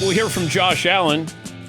We'll hear from Josh Allen.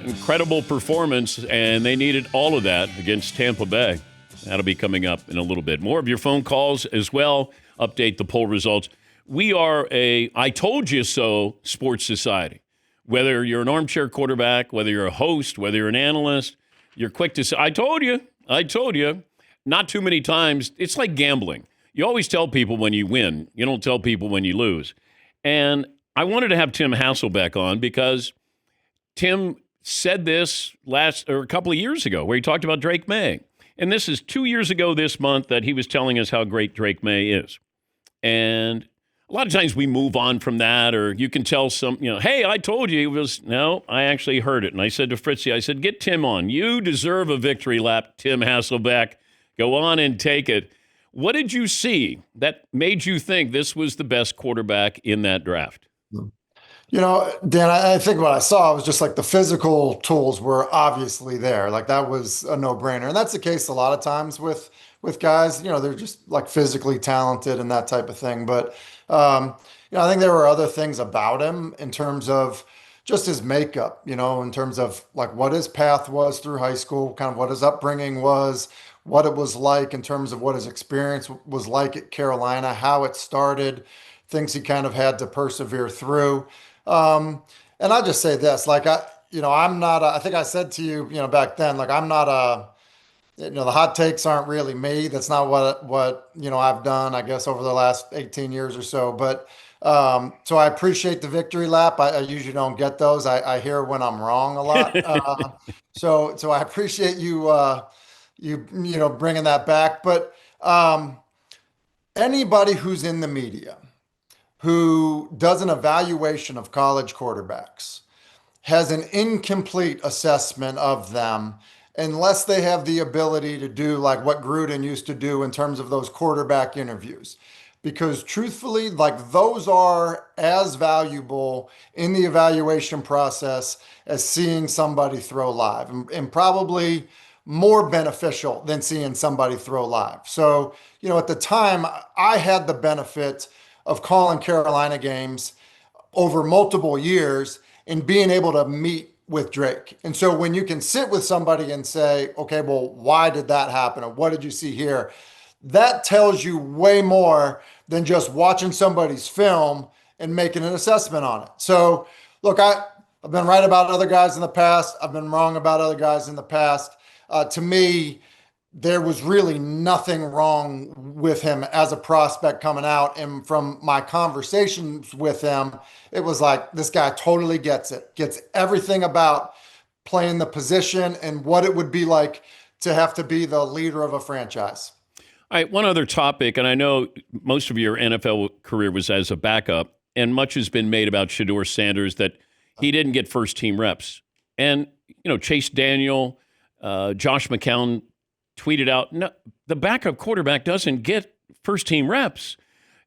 Incredible performance, and they needed all of that against Tampa Bay. That'll be coming up in a little bit. More of your phone calls as well. Update the poll results. We are a I told you so sports society. Whether you're an armchair quarterback, whether you're a host, whether you're an analyst, you're quick to say, I told you. Not too many times. It's like gambling. You always tell people when you win. You don't tell people when you lose. And I wanted to have Tim Hasselbeck on because Tim said this a couple of years ago where he talked about Drake May. And this is 2 years ago this month that he was telling us how great Drake May is. And a lot of times we move on from that, or you can tell hey, I told you. No, I actually heard it. And I said to Fritzy, I said, get Tim on. You deserve a victory lap, Tim Hasselbeck. Go on and take it. What did you see that made you think this was the best quarterback in that draft? Dan, I think what I saw was just like the physical tools were obviously there. Like that was a no-brainer. And that's the case a lot of times with guys, they're just like physically talented and that type of thing. But, I think there were other things about him in terms of just his makeup, in terms of like what his path was through high school, kind of what his upbringing was, what it was like in terms of what his experience was like at Carolina, how it started, things he kind of had to persevere through. And I'll just say this, like I'm not, I think I said to you, back then, like I'm not the hot takes aren't really me. That's not what I've done, I guess, over the last 18 years or so. But, so I appreciate the victory lap. I usually don't get those. I hear when I'm wrong a lot. So I appreciate you, bringing that back. But, anybody who's in the media who does an evaluation of college quarterbacks has an incomplete assessment of them unless they have the ability to do like what Gruden used to do in terms of those quarterback interviews. Because truthfully, like those are as valuable in the evaluation process as seeing somebody throw live and probably more beneficial than seeing somebody throw live. So, at the time I had the benefit of calling Carolina games over multiple years and being able to meet with Drake. And so when you can sit with somebody and say, okay, well, why did that happen? Or what did you see here? That tells you way more than just watching somebody's film and making an assessment on it. So look, I've been right about other guys in the past. I've been wrong about other guys in the past. To me, there was really nothing wrong with him as a prospect coming out. And from my conversations with him, it was like, this guy totally gets it, gets everything about playing the position and what it would be like to have to be the leader of a franchise. All right, one other topic, and I know most of your NFL career was as a backup, and much has been made about Shedeur Sanders that he didn't get first-team reps. And, Chase Daniel, Josh McCown, tweeted out, no, the backup quarterback doesn't get first-team reps.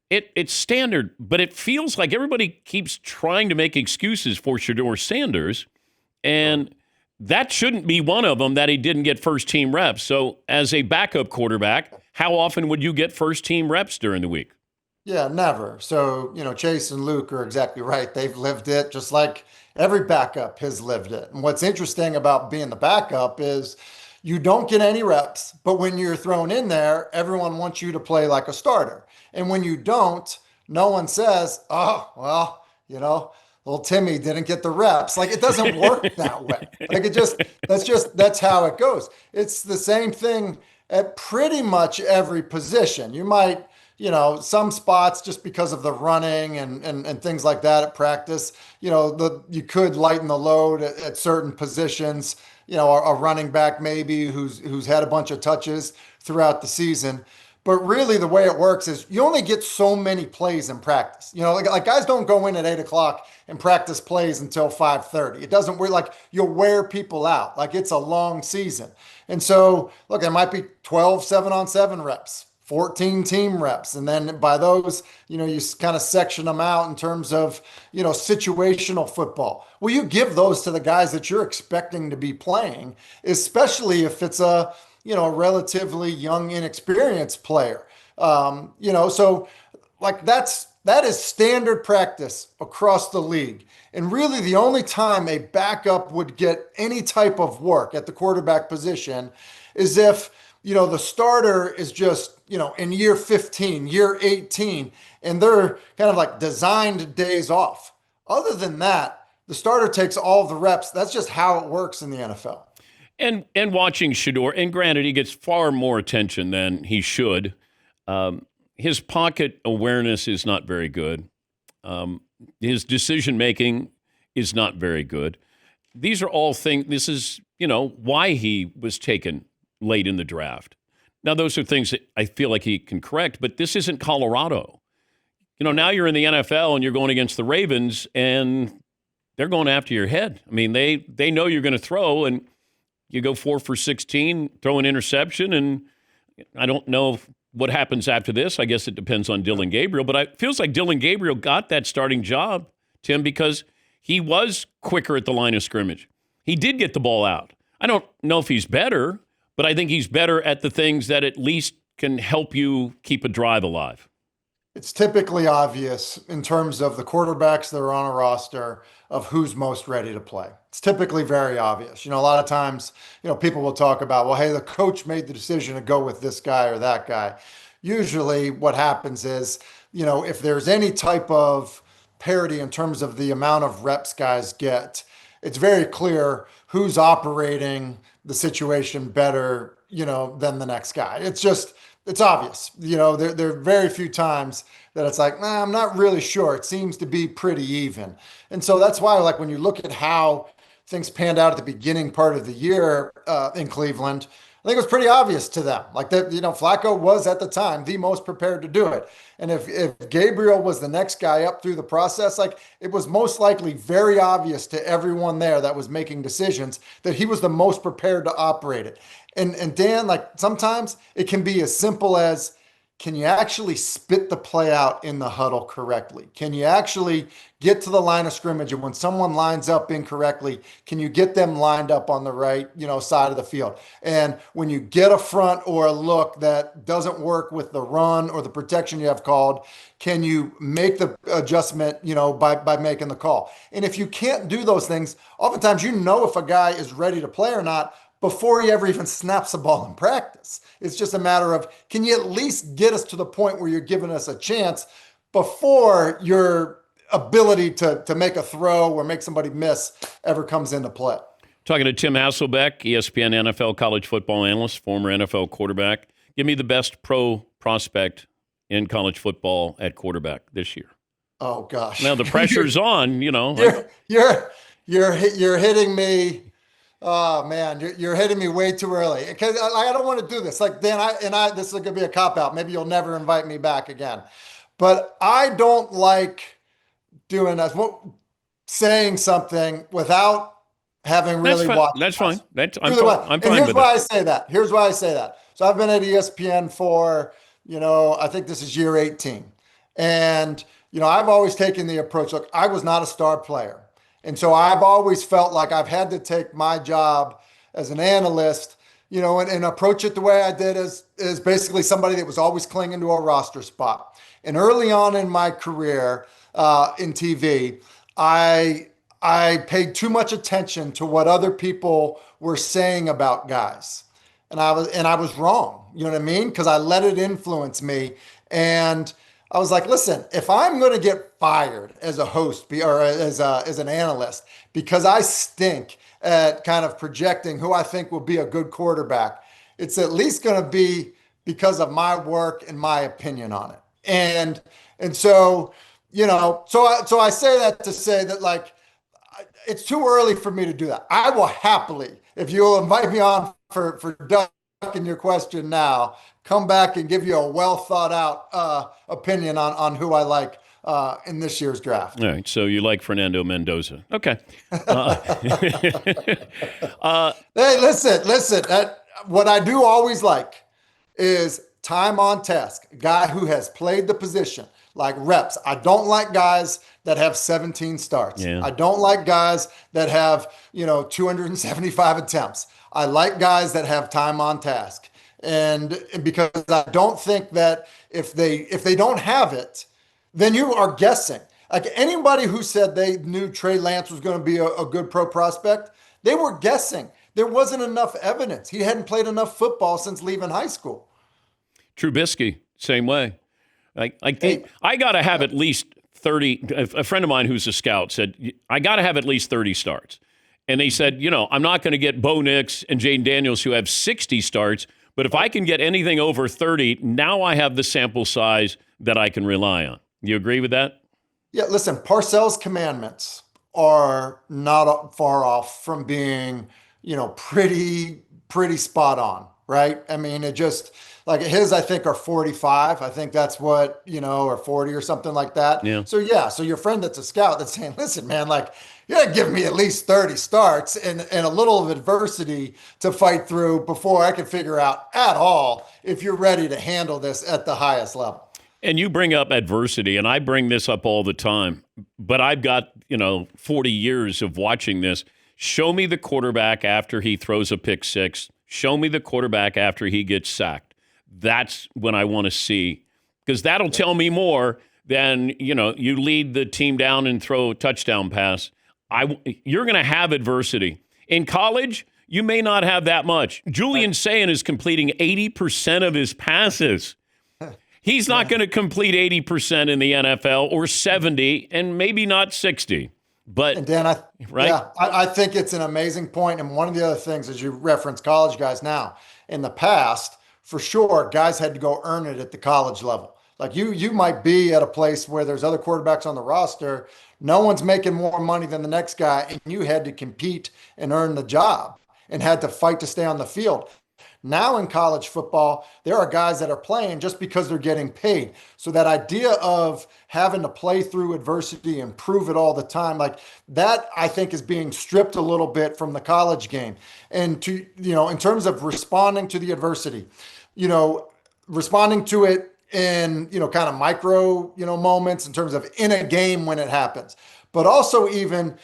It's standard, but it feels like everybody keeps trying to make excuses for Shedeur Sanders, and that shouldn't be one of them that he didn't get first-team reps. So as a backup quarterback, how often would you get first-team reps during the week? Yeah, never. So, Chase and Luke are exactly right. They've lived it just like every backup has lived it. And what's interesting about being the backup is you don't get any reps, but when you're thrown in there, everyone wants you to play like a starter. And when you don't, no one says, oh, well, little Timmy didn't get the reps. Like it doesn't work that way. Like that's how it goes. It's the same thing at pretty much every position. You might, some spots just because of the running and things like that at practice, you could lighten the load at certain positions. A running back maybe who's had a bunch of touches throughout the season. But really the way it works is you only get so many plays in practice. Like guys don't go in at 8:00 and practice plays until 5:30. It doesn't work like you'll wear people out. Like it's a long season. And so look, there might be 12 7-on-7 reps, 14 team reps. And then by those, you kind of section them out in terms of, situational football. Well, you give those to the guys that you're expecting to be playing, especially if it's a relatively young, inexperienced player. So like that's that is standard practice across the league. And really the only time a backup would get any type of work at the quarterback position is if, the starter is just, in year 15, year 18, and they're kind of like designed days off. Other than that, the starter takes all of the reps. That's just how it works in the NFL. And watching Shador, and granted, he gets far more attention than he should. His pocket awareness is not very good. His decision making is not very good. These are all things. This is, why he was taken late in the draft. Now, those are things that I feel like he can correct, but this isn't Colorado. Now you're in the NFL and you're going against the Ravens, and they're going after your head. I mean, they know you're going to throw, and you go 4 for 16, throw an interception, and I don't know what happens after this. I guess it depends on Dillon Gabriel, but it feels like Dillon Gabriel got that starting job, Tim, because he was quicker at the line of scrimmage. He did get the ball out. I don't know if he's better, but I think he's better at the things that at least can help you keep a drive alive. It's typically obvious in terms of the quarterbacks that are on a roster of who's most ready to play. It's typically very obvious. A lot of times, people will talk about, well, hey, the coach made the decision to go with this guy or that guy. Usually what happens is, if there's any type of parity in terms of the amount of reps guys get, it's very clear who's operating the situation better, than the next guy. It's obvious. There are very few times that it's like, I'm not really sure. It seems to be pretty even. And so that's why, like, when you look at how things panned out at the beginning part of the year in Cleveland, I think it was pretty obvious to them. Like that, Flacco was at the time the most prepared to do it. And if Gabriel was the next guy up through the process, like it was most likely very obvious to everyone there that was making decisions that he was the most prepared to operate it. And Dan, like sometimes it can be as simple as, can you actually spit the play out in the huddle correctly? Can you actually get to the line of scrimmage? And when someone lines up incorrectly, can you get them lined up on the right, side of the field? And when you get a front or a look that doesn't work with the run or the protection you have called, can you make the adjustment, by making the call? And if you can't do those things, oftentimes if a guy is ready to play or not before he ever even snaps the ball in practice. It's just a matter of, can you at least get us to the point where you're giving us a chance before your ability to make a throw or make somebody miss ever comes into play? Talking to Tim Hasselbeck, ESPN NFL college football analyst, former NFL quarterback. Give me the best pro prospect in college football at quarterback this year. Oh gosh! Now the pressure's on. You're hitting me. Oh man, you're hitting me way too early because I don't want to do this. Like Dan, this is going to be a cop out. Maybe you'll never invite me back again. But I don't like doing that. Saying something without having really watched. That's fine. I'm fine and here's with why it. I say that. Here's why I say that. So I've been at ESPN for, I think this is year 18. And, I've always taken the approach, look, I was not a star player. And so I've always felt like I've had to take my job as an analyst, and approach it the way I did as basically somebody that was always clinging to a roster spot. And early on in my career in TV, I paid too much attention to what other people were saying about guys. And I was wrong. You know what I mean? Because I let it influence me. And I was like, listen, if I'm going to get fired as a host or as an analyst because I stink at kind of projecting who I think will be a good quarterback, it's at least going to be because of my work and my opinion on it. And so, so I say that to say that, like, it's too early for me to do that. I will happily, if you'll invite me on for ducking your question now, come back and give you a well thought out opinion on who I like in this year's draft. All right. So you like Fernando Mendoza. Okay. Hey, listen. What I do always like is time on task, a guy who has played the position, like reps. I don't like guys that have 17 starts. Yeah. I don't like guys that have, 275 attempts. I like guys that have time on task. And because I don't think that if they don't have it, then you are guessing. Like anybody who said they knew Trey Lance was going to be a good pro prospect, they were guessing. There wasn't enough evidence. He hadn't played enough football since leaving high school. Trubisky, same way. Hey, I got to have yeah. at least 30. A friend of mine who's a scout said, I got to have at least 30 starts. And they said, I'm not going to get Bo Nix and Jaden Daniels who have 60 starts, but if I can get anything over 30, now I have the sample size that I can rely on. You agree with that? Yeah, listen, Parcells' commandments are not far off from being, pretty spot on, right? I mean, it just like his, I think, are 45. I think that's what, or 40 or something like that. Yeah. So yeah, so your friend that's a scout that's saying, listen, man, like you gotta give me at least 30 starts and a little of adversity to fight through before I can figure out at all if you're ready to handle this at the highest level. And you bring up adversity, and I bring this up all the time, but I've got, 40 years of watching this. Show me the quarterback after he throws a pick six. Show me the quarterback after he gets sacked. That's when I want to see, because that'll tell me more than, you lead the team down and throw a touchdown pass. You're going to have adversity. In college, you may not have that much. Julian Sayin is completing 80% of his passes. He's not going to complete 80% in the NFL or 70 and maybe not 60. But And Dan, right? yeah, I think it's an amazing point. And one of the other things is you reference college guys now. In the past, for sure, guys had to go earn it at the college level. Like you might be at a place where there's other quarterbacks on the roster. No one's making more money than the next guy, and you had to compete and earn the job and had to fight to stay on the field. Now in college football, there are guys that are playing just because they're getting paid. So that idea of having to play through adversity and prove it all the time, like that, I think is being stripped a little bit from the college game. And in terms of responding to the adversity, responding to it in, kind of micro, moments in terms of in a game when it happens, but also even,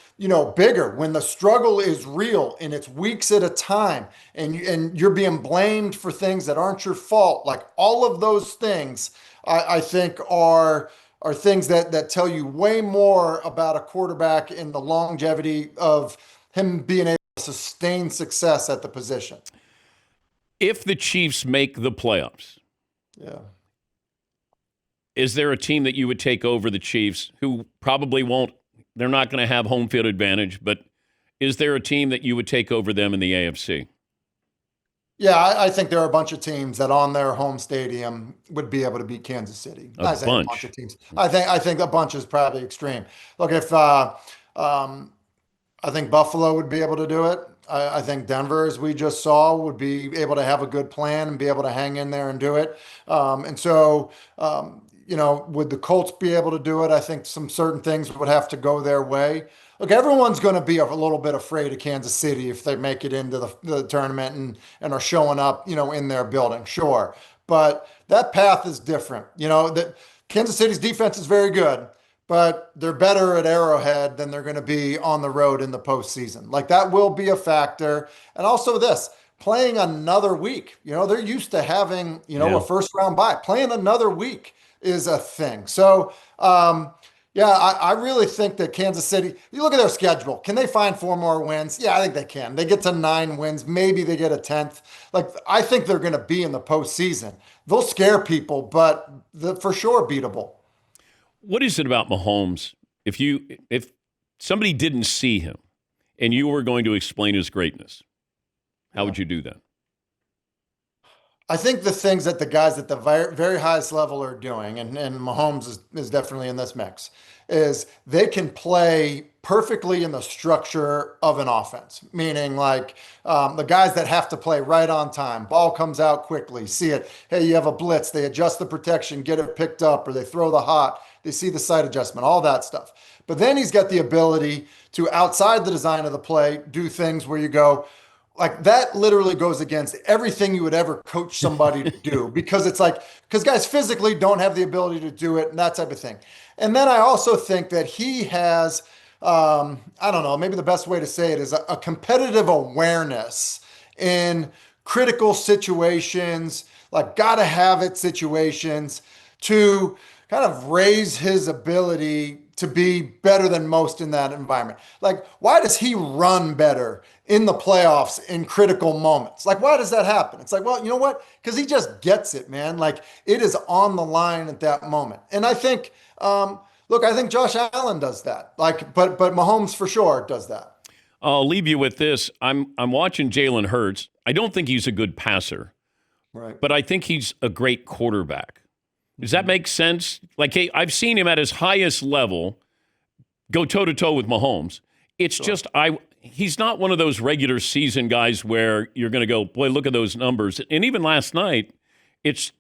bigger when the struggle is real and it's weeks at a time and you're being blamed for things that aren't your fault. Like all of those things, I think are things that tell you way more about a quarterback and the longevity of him being able to sustain success at the position. If the Chiefs make the playoffs, Yeah. is there a team that you would take over the Chiefs who probably won't? They're not going to have home field advantage, but is there a team that you would take over them in the AFC? Yeah, I think there are a bunch of teams that on their home stadium would be able to beat Kansas City. A I say a bunch bunch. of teams. I think a bunch is probably extreme. Look, if um, I think Buffalo would be able to do it. I think Denver, as we just saw, would be able to have a good plan and be able to hang in there and do it. Would the Colts be able to do it? I think some certain things would have to go their way. Look, everyone's going to be a little bit afraid of Kansas City if they make it into the tournament and are showing up, in their building. Sure. But that path is different. That Kansas City's defense is very good, but they're better at Arrowhead than they're going to be on the road in the postseason. Like that will be a factor. And also this, playing another week. They're used to having, Yeah. a first round bye. Playing another week is a thing. So, yeah, I really think that Kansas City, you look at their schedule, can they find four more wins? Yeah, I think they can. They get to 9 wins. Maybe they get a 10th. Like, I think they're going to be in the postseason. They'll scare people, but for sure beatable. What is it about Mahomes? If somebody didn't see him and you were going to explain his greatness, how would you do that? I think the things that the guys at the very, very highest level are doing, and Mahomes is definitely in this mix, is they can play perfectly in the structure of an offense, meaning like the guys that have to play right on time, ball comes out quickly, see it. Hey, you have a blitz, they adjust the protection, get it picked up, or they throw the hot, they see the sight adjustment, all that stuff. But then he's got the ability to, outside the design of the play, do things where you go, like that literally goes against everything you would ever coach somebody to do because guys physically don't have the ability to do it and that type of thing. And then I also think that he has, I don't know, maybe the best way to say it is a competitive awareness in critical situations, like gotta have it situations to kind of raise his ability to be better than most in that environment? Like, why does he run better in the playoffs in critical moments? Like, why does that happen? It's like, well, you know what? Because he just gets it, man. Like, it is on the line at that moment. And I think, look, I think Josh Allen does that. Like, but Mahomes for sure does that. I'll leave you with this. I'm watching Jalen Hurts. I don't think he's a good passer, Right. but I think he's a great quarterback. Does that make sense? Like, hey, I've seen him at his highest level go toe to toe with Mahomes. It's Sure. just he's not one of those regular season guys where you're going to go, boy, look at those numbers. And even last night, it's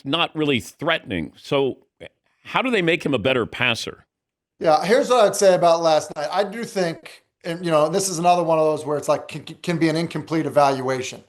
not really threatening. So, how do they make him a better passer? Yeah, here's what I'd say about last night. I do think, and this is another one of those where it's like can be an incomplete evaluation.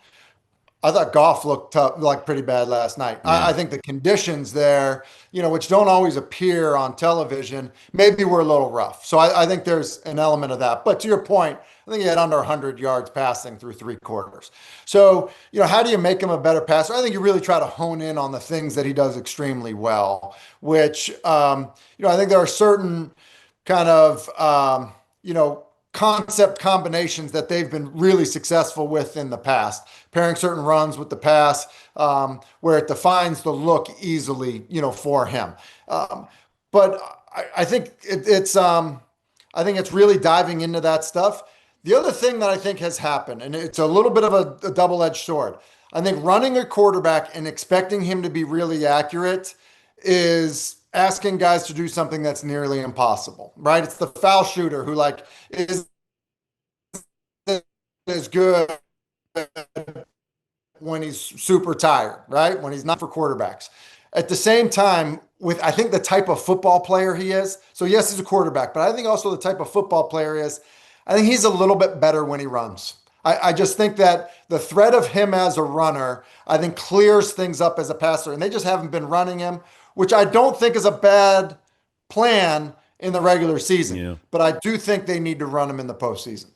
I thought Goff looked tough, like pretty bad last night. I Yeah. think the conditions there, which don't always appear on television, maybe were a little rough. So I think there's an element of that. But to your point, I think he had under 100 yards passing through three quarters. So, how do you make him a better passer? I think you really try to hone in on the things that he does extremely well, which, I think there are certain kind of, concept combinations that they've been really successful with in the past, pairing certain runs with the pass, where it defines the look easily, for him. But I think I think it's really diving into that stuff. The other thing that I think has happened, and it's a little bit of a double-edged sword, I think running a quarterback and expecting him to be really accurate is asking guys to do something that's nearly impossible, right? It's the foul shooter who like is as good when he's super tired, right? When he's not for quarterbacks. At the same time, with I think the type of football player he is, so yes, he's a quarterback, but I think also the type of football player he is, I think he's a little bit better when he runs. I just think that the threat of him as a runner, I think clears things up as a passer, and they just haven't been running him, which I don't think is a bad plan in the regular season. Yeah. But I do think they need to run him in the postseason.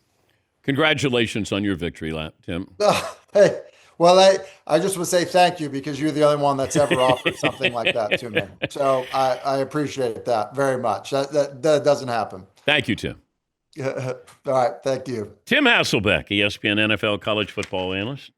Congratulations on your victory lap, Tim. Hey, well, I just would say thank you because you're the only one that's ever offered something like that to me. So I appreciate that very much. That doesn't happen. Thank you, Tim. All right. Thank you. Tim Hasselbeck, ESPN NFL college football analyst.